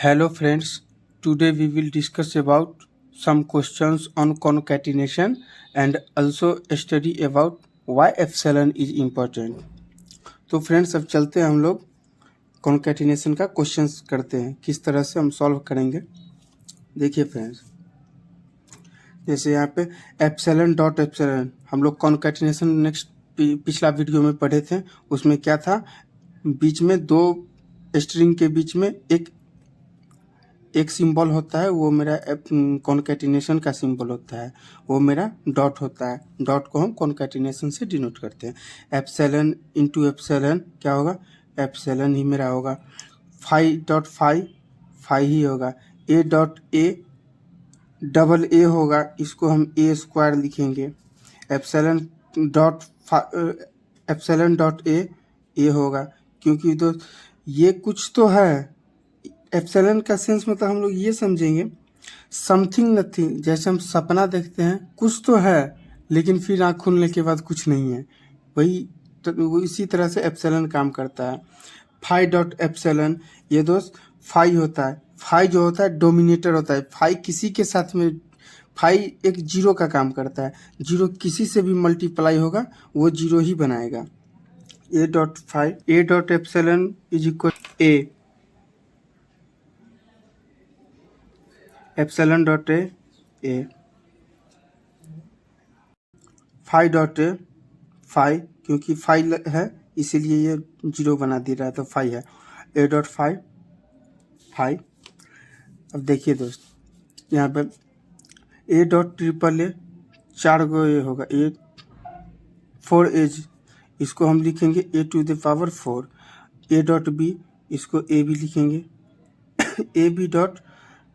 Hello friends, today we will discuss about some questions on concatenation and also study about why epsilon is important. तो friends अब चलते हैं हम लोग concatenation का क्वेश्चंस करते हैं, किस तरह से हम सॉल्व करेंगे। देखिए फ्रेंड्स, जैसे यहाँ पे एप्सिलॉन डॉट एप्सिलॉन हम लोग कॉन्कैटिनेशन नेक्स्ट पिछला वीडियो में पढ़े थे। उसमें क्या था, बीच में दो स्ट्रिंग के बीच में एक सिंबल होता है, वो मेरा कॉन्कैटिनेशन का सिंबल होता है, वो मेरा डॉट होता है। डॉट को हम कॉन्कैटिनेशन से डिनोट करते हैं। एप्सिलॉन इंटू एप्सिलॉन क्या होगा, एप्सिलॉन ही मेरा होगा। फाइव डॉट फाइव ही होगा। ए डॉट ए डबल ए होगा, इसको हम ए स्क्वायर लिखेंगे। एप्सिलॉन डॉट ए होगा, क्योंकि तो ये कुछ तो है। एप्सिलॉन का सेंस मतलब हम लोग ये समझेंगे, समथिंग नथिंग। जैसे हम सपना देखते हैं, कुछ तो है लेकिन फिर आँख खुलने के बाद कुछ नहीं है, वही तो वो इसी तरह से एप्सिलॉन काम करता है। फाइव डॉट एप्सिलॉन, ये दोस्त फाइव होता है। फाइव जो होता है डोमिनेटर होता है। फाइव किसी के साथ में, फाइव एक जीरो का काम करता है। जीरो किसी से भी मल्टीप्लाई होगा वो जीरो ही बनाएगा। ए dot five, A dot epsilon is equal A, epsilon dot A. Five dot five, क्योंकि फाइव है इसीलिए ये जीरो बना दे रहा है, तो फाइव है। ए डॉट फाइव। अब देखिए दोस्त, यहाँ पर ए डॉट ट्रिपल ए, चार गो ए होगा, ए फोर एज, इसको हम लिखेंगे a to the power four. A dot b, इसको ए बी लिखेंगे। A b dot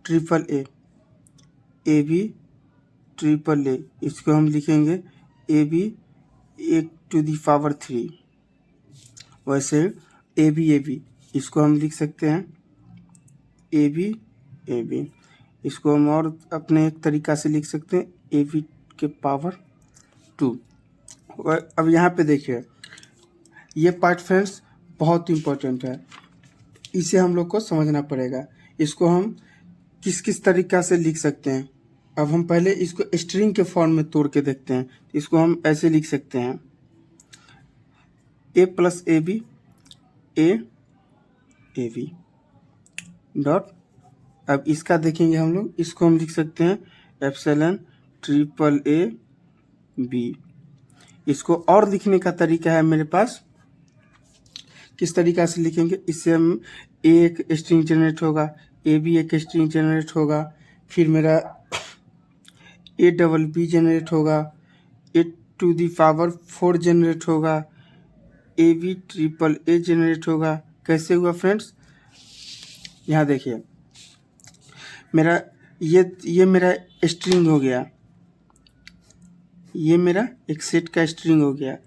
triple A B triple a, इसको हम लिखेंगे a b a to the power three. वैसे ए बी, इसको हम लिख सकते हैं ए बी, इसको हम और अपने एक तरीका से लिख सकते हैं ए बी के पावर टू। अब यहाँ पे देखिए, ये पार्ट फ्रेंड्स बहुत इम्पोर्टेंट है, इसे हम लोग को समझना पड़ेगा। इसको हम किस किस तरीका से लिख सकते हैं। अब हम पहले इसको स्ट्रिंग के फॉर्म में तोड़ के देखते हैं। इसको हम ऐसे लिख सकते हैं, a plus a b, a b dot. अब इसका देखेंगे हम लोग, इसको हम लिख सकते हैं एप्सिलॉन ट्रिपल ए बी। इसको और लिखने का तरीका है मेरे पास, किस तरीका से लिखेंगे, इससे हम ए एक स्ट्रिंग जनरेट होगा, ए बी एक स्ट्रिंग जनरेट होगा, फिर मेरा ए डबल बी जनरेट होगा, a to the power four generate होगा, a B triple a generate होगा। कैसे हुआ फ्रेंड्स, यहाँ देखिए, मेरा ये मेरा स्ट्रिंग हो गया, ये मेरा एक सेट का स्ट्रिंग हो गया।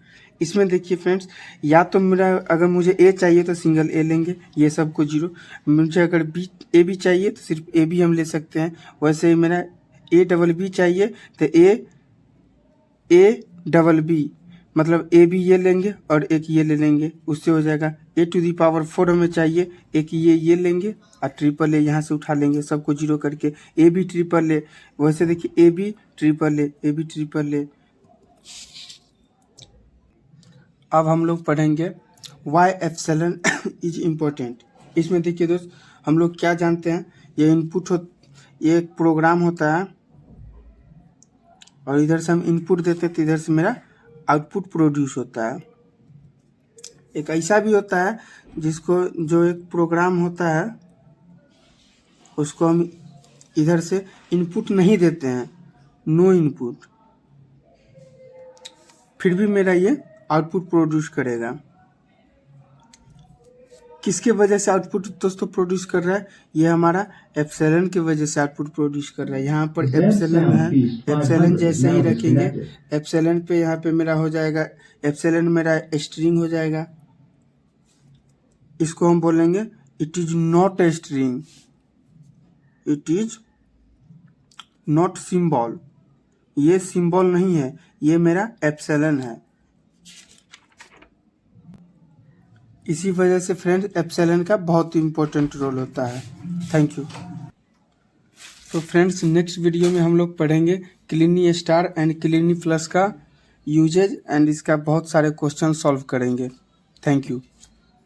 इसमें देखिए फ्रेंड्स, या तो मेरा अगर मुझे ए चाहिए तो सिंगल ए लेंगे, ये सब को जीरो। मुझे अगर बी ए बी चाहिए तो सिर्फ ए बी हम ले सकते हैं। वैसे ही मेरा ए डबल बी चाहिए तो ए डबल बी, मतलब ए बी ये लेंगे और एक ये ले लेंगे, उससे हो जाएगा। ए टू दी पावर फोर हमें चाहिए, एक ये लेंगे और ट्रिपल ए यहाँ से उठा लेंगे, सबको जीरो करके ए बी ट्रिपल ए। वैसे देखिए A B triple A B triple A. अब हम लोग पढ़ेंगे वाई एप्सिलॉन इज इम्पोर्टेंट। इसमें देखिए दोस्त, हम लोग क्या जानते हैं, ये इनपुट ये एक प्रोग्राम होता है और इधर से हम इनपुट देते हैं तो इधर से मेरा आउटपुट प्रोड्यूस होता है। एक ऐसा भी होता है जिसको, जो एक प्रोग्राम होता है उसको हम इधर से इनपुट नहीं देते हैं, नो इनपुट, फिर भी मेरा ये आउटपुट प्रोड्यूस करेगा। किसके वजह से आउटपुट दोस्तों प्रोड्यूस कर रहा है, ये हमारा एप्सिलॉन की वजह से आउटपुट प्रोड्यूस कर रहा है। यहाँ पर एप्सिलॉन है, एप्सिलॉन जैसे ही रखेंगे, एप्सिलॉन पे यहाँ पे मेरा हो जाएगा, एप्सिलॉन मेरा स्ट्रिंग हो जाएगा। इसको हम बोलेंगे it is not a string, it is not symbol, ये सिंबल नहीं है, ये मेरा एप्सिलॉन है। इसी वजह से फ्रेंड्स एप्सिलॉन का बहुत इम्पोर्टेंट रोल होता है। Thank you. तो फ्रेंड्स नेक्स्ट वीडियो में हम लोग पढ़ेंगे क्लिनी स्टार एंड क्लिनी प्लस का यूजेज एंड इसका बहुत सारे क्वेश्चन सॉल्व करेंगे। Thank you.